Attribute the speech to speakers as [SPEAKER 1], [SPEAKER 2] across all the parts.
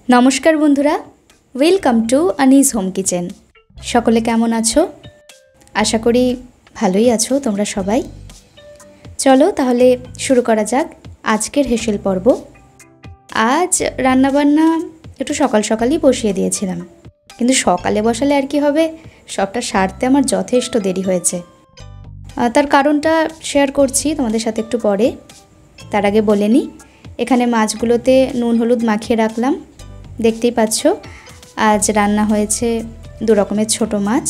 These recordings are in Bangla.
[SPEAKER 1] नमस्कार बंधुरा वेलकम टू अनीज होम किचेन। सकले केमन आछो? आशा करी भालोई आछो तोमरा सबाई। चलो ताहले शुरू करा जाक आजकेर हेसेल पर्व। आज रान्ना बान्ना एकटु सकाल सकालई बसिए दिएछिलाम, किन्तु सकाले बसाले आर कि होबे, सबटा सारते आमार यथेष्ट देरी हयेछे। तार कारणटा शेयर करछि तोमादेर साथे एकटु परे। तार आगे बोले निई, एखाने माछगुलोते नुन हलुद माखिए राखलाम। देखतेई पाচ্ছো आज रान्ना हয়েছে दो रकमेर छोटो माछ।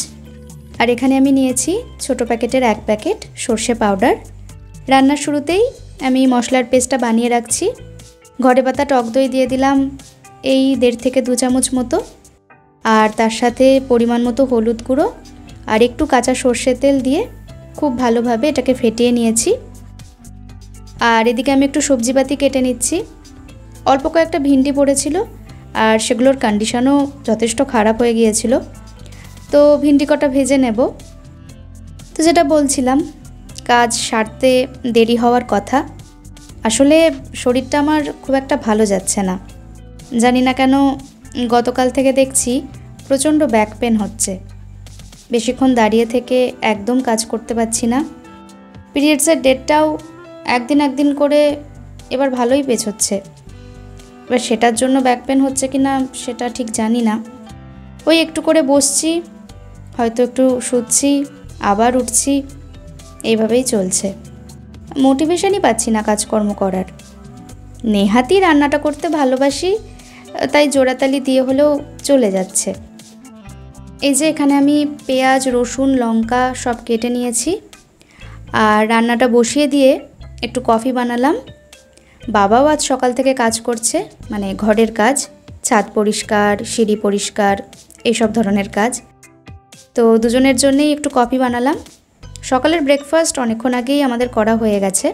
[SPEAKER 1] और एखाने आमी निয়েছি छोटो पैकेटेर एक पैकेट सर्षे पाउडार। रान्नार शुरूतेई आमी मशलार पेस्टटा बानिये राखছি। घरे पाता टक दई दिए दिलाम এই 1.5 থেকে 2 চামচ मतो, और तार साथे परिमाण मतो हलुद गुঁড়ো और एकटू काँचा सर्षेर तेल दिए खूब भालोभाबे एटाके फेटिए निয়েছি। और एदिके आमी एकटू सब्जीपाती केटे निচ্ছি। अल्प कयेकटा भिंडी पड़ेछिलो और सेगुलोर कन्डिशनও যথেষ্ট খারাপ হয়ে গিয়েছিল, তো भिंडी कटा भेजे नेब। तो जेटा बोलছিলাম কাজ সারতে দেরি হওয়ার কথা। আসলে শরীরটা আমার খুব একটা ভালো যাচ্ছে না, জানি না কেন গতকাল থেকে দেখছি প্রচণ্ড ব্যাক পেন হচ্ছে। বেশিক্ষণ দাঁড়িয়ে থেকে একদম কাজ করতে পারছি না। পিরিয়ডসের ডেটটাও একদিন করে এবার ভালোই পেছোচ্ছে। এবার সেটার জন্য ব্যাক পেন হচ্ছে কি না সেটা ঠিক জানি না। ওই একটু করে বসছি, হয়তো একটু শুচ্ছি, আবার উঠছি, এইভাবেই চলছে। মোটিভেশনই পাচ্ছি না কাজকর্ম করার। নেহাতি রান্নাটা করতে ভালোবাসি, তাই জোড়াতালি দিয়ে হলেও চলে যাচ্ছে। এই যে এখানে আমি পেঁয়াজ রসুন লঙ্কা সব কেটে নিয়েছি, আর রান্নাটা বসিয়ে দিয়ে একটু কফি বানালাম। বাবাও আজ সকাল থেকে কাজ করছে, মানে ঘরের কাজ, ছাদ পরিষ্কার সিঁড়ি পরিষ্কার এইসব ধরনের কাজ। তো দুজনের জন্যই একটু কফি বানালাম। সকালের ব্রেকফাস্ট অনেকক্ষণ আগেই আমাদের করা হয়ে গেছে।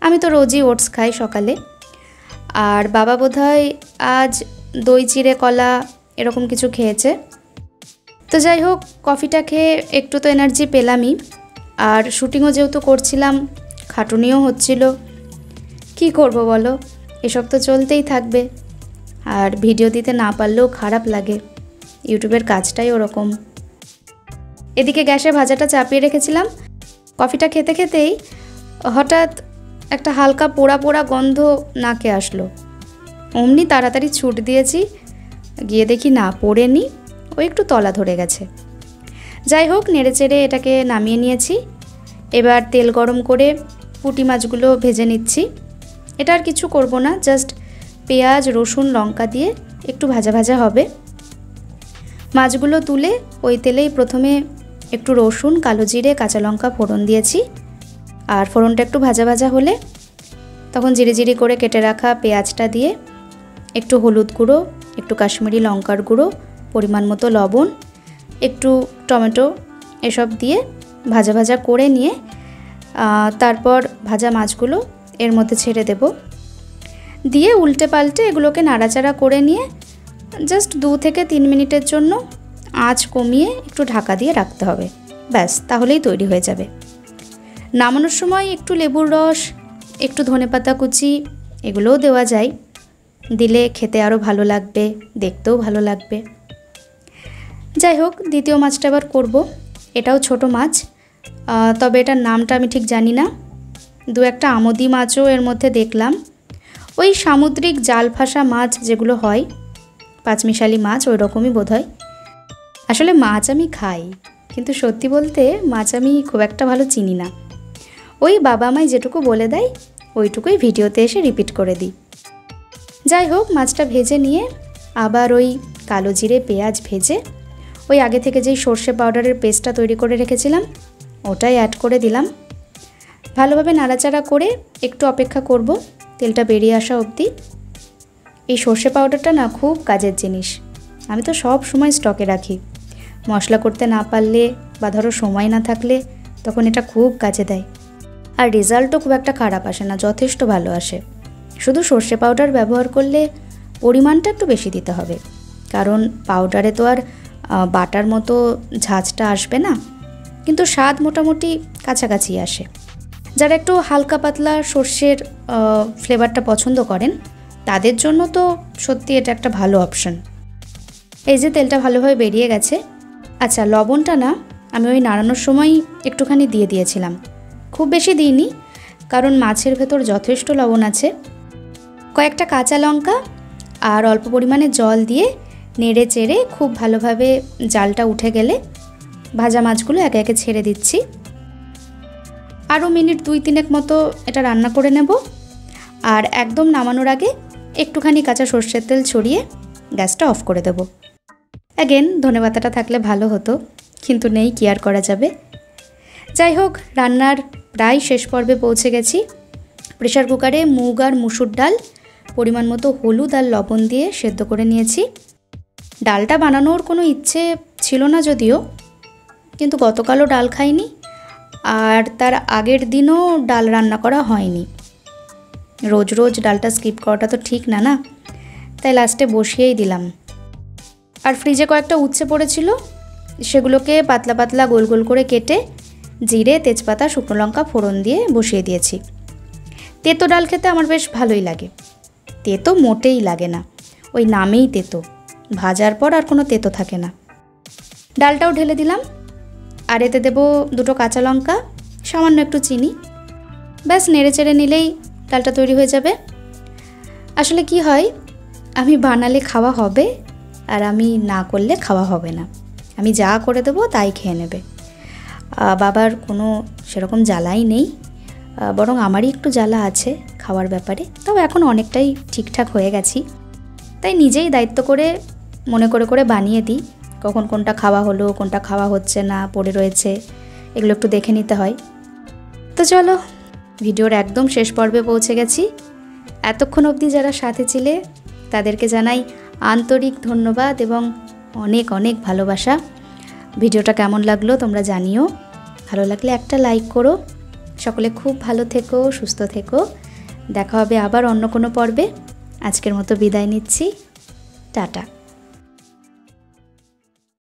[SPEAKER 1] আমি তো রোজই ওটস খাই সকালে, আর বাবা বোধহয় আজ দই চিড়ে কলা এরকম কিছু খেয়েছে। তো যাই হোক, কফিটা খেয়ে একটু তো এনার্জি পেলামই। আর শুটিংও যেহেতু করছিলাম, খাটুনিও হচ্ছিল, কি করব বলো, এসব তো চলতেই থাকবে। আর ভিডিও দিতে না পারলেও খারাপ লাগে, ইউটিউবের কাজটাই ওরকম। এদিকে গ্যাসে ভাজাটা চাপিয়ে রেখেছিলাম। কফিটা খেতে খেতেই হঠাৎ একটা হালকা পোড়া পোড়া গন্ধ নাকে আসলো। অমনি তাড়াতাড়ি ছুট দিয়েছি, গিয়ে দেখি না পোড়েনি, ও একটু তলা ধরে গেছে। যাই হোক, নেড়েচেড়ে এটাকে নামিয়ে নিয়েছি। এবার তেল গরম করে পুঁটি মাছগুলো ভেজে নিচ্ছি। এটা আর কিছু করব না, জাস্ট পেঁয়াজ রসুন লঙ্কা দিয়ে একটু ভাজা ভাজা হবে। মাছগুলো তুলে ওই তেলেই প্রথমে একটু রসুন কালো জিরে কাঁচা লঙ্কা ফোড়ন দিয়েছি। আর ফোড়নটা একটু ভাজা ভাজা হলে তখন জিরে জিরে করে কেটে রাখা পেঁয়াজটা দিয়ে একটু হলুদ গুঁড়ো একটু কাশ্মীরি লঙ্কার গুঁড়ো পরিমাণ মতো লবণ একটু টমেটো এসব দিয়ে ভাজা ভাজা করে নিয়ে তারপর ভাজা মাছগুলো এর মধ্যে ছেড়ে দেব। দিয়ে উল্টে পাল্টে এগুলোকে নাড়াচাড়া করে নিয়ে জাস্ট 2 থেকে 3 মিনিটের জন্য আঁচ কমিয়ে একটু ঢাকা দিয়ে রাখতে হবে। ব্যাস, তাহলেই তৈরি হয়ে যাবে। নামানোর সময় একটু লেবুর রস একটু ধনেপাতা কুচি এগুলোও দেওয়া যায়, দিলে খেতে আরও ভালো লাগবে, দেখতেও ভালো লাগবে। যাই হোক, দ্বিতীয় মাছটা এবার করব। এটাও ছোট মাছ, তবে এটার নামটা আমি ঠিক জানি না। 2-1টা আমোদি মাছও এর মধ্যে দেখলাম। ওই সামুদ্রিক জাল ফাঁসা মাছ যেগুলো হয়, পাঁচমিশালি মাছ, ওই রকমই বোধহয়। আসলে মাছ আমি খাই, কিন্তু সত্যি বলতে মাছ আমি খুব একটা ভালো চিনি না। ওই বাবা আমায় যেটুকু বলে দেয় ওইটুকুই ভিডিওতে এসে রিপিট করে দিই। যাই হোক, মাছটা ভেজে নিয়ে আবার ওই কালো জিরে পেঁয়াজ ভেজে ওই আগে থেকে যেই সর্ষে পাউডারের পেস্টটা তৈরি করে রেখেছিলাম ওটাই অ্যাড করে দিলাম। ভালোভাবে নাড়াচাড়া করে একটু অপেক্ষা করব তেলটা বেরিয়ে আসা অবধি। এই সর্ষে পাউডারটা না খুব কাজের জিনিস, আমি তো সব সময় স্টকে রাখি। মশলা করতে না পারলে বা ধরো সময় না থাকলে তখন এটা খুব কাজে দেয়। আর রেজাল্টও খুব একটা খারাপ আসে না, যথেষ্ট ভালো আসে। শুধু সর্ষে পাউডার ব্যবহার করলে পরিমাণটা একটু বেশি দিতে হবে, কারণ পাউডারে তো আর বাটার মতো ঝাঁঝটা আসবে না, কিন্তু স্বাদ মোটামুটি কাছাকাছি আসে। যারা একটু হালকা পাতলা সর্ষের ফ্লেভারটা পছন্দ করেন তাদের জন্য তো সত্যি এটা একটা ভালো অপশন। এই যে তেলটা ভালোভাবে বেরিয়ে গেছে। আচ্ছা, লবণটা না আমি ওই নাড়ানোর সময় একটুখানি দিয়ে দিয়েছিলাম, খুব বেশি দিইনি, কারণ মাছের ভেতর যথেষ্ট লবণ আছে। কয়েকটা কাঁচা লঙ্কা আর অল্প পরিমাণে জল দিয়ে নেড়ে চেড়ে খুব ভালোভাবে জালটা উঠে গেলে ভাজা মাছগুলো একে একে ছেড়ে দিচ্ছি। আরও মিনিট 2-3 মতো এটা রান্না করে নেব। আর একদম নামানোর আগে একটুখানি কাঁচা সর্ষের তেল ছড়িয়ে গ্যাসটা অফ করে দেব। অ্যাগেন ধনেপাতাটা থাকলে ভালো হতো, কিন্তু নেই, কি আর করা যাবে। যাই হোক, রান্নার প্রায় শেষ পর্বে পৌঁছে গেছি। প্রেশার কুকারে মুগ আর মুসুর ডাল পরিমাণ মতো হলুদ আর লবণ দিয়ে সেদ্ধ করে নিয়েছি। ডালটা বানানোর কোনো ইচ্ছে ছিল না যদিও, কিন্তু গতকালও ডাল খাইনি আর তার আগের দিনও ডাল রান্না করা হয়নি। রোজ রোজ ডালটা স্কিপ করাটা তো ঠিক না, না? তাই লাস্টে বসিয়েই দিলাম। আর ফ্রিজে কয়েকটা উচ্ছে পড়েছিল, সেগুলোকে পাতলা পাতলা গোল গোল করে কেটে জিরে, তেজপাতা, শুকনো লঙ্কা ফোড়ন দিয়ে বসিয়ে দিয়েছি। তেতো ডাল খেতে আমার বেশ ভালোই লাগে। তেতো মোটেই লাগে না, ওই নামেই তেতো, ভাজার পর আর কোনো তেতো থাকে না। ডালটাও ঢেলে দিলাম, আর এতে দেবো 2 কাঁচা লঙ্কা, সামান্য একটু চিনি। ব্যাস নেড়ে চেড়ে নিলেই ডালটা তৈরি হয়ে যাবে। আসলে কি হয়, আমি বানালে খাওয়া হবে আর আমি না করলে খাওয়া হবে না। আমি যা করে দেবো তাই খেয়ে নেবে। বাবার কোনো সেরকম জ্বালাই নেই, বরং আমারই একটু জ্বালা আছে খাওয়ার ব্যাপারে। তাও এখন অনেকটাই ঠিকঠাক হয়ে গেছি, তাই নিজেই দায়িত্ব করে মনে করে করে বানিয়ে দিই। কখন কোনটা খাওয়া হলো, কোনটা খাওয়া হচ্ছে না, পড়ে রয়েছে, এগুলো একটু দেখে নিতে হয়। তো চলো, ভিডিওর একদম শেষ পর্বে পৌঁছে গেছি। এতক্ষণ অবধি যারা সাথে ছিলে তাদেরকে জানাই আন্তরিক ধন্যবাদ এবং অনেক অনেক ভালোবাসা। ভিডিওটা কেমন লাগলো তোমরা জানিও। ভালো লাগলে একটা লাইক করো। সকলে খুব ভালো থেকো, সুস্থ থেকো। দেখা হবে আবার অন্য কোনো পর্বে। আজকের মতো বিদায় নিচ্ছি। টাটা।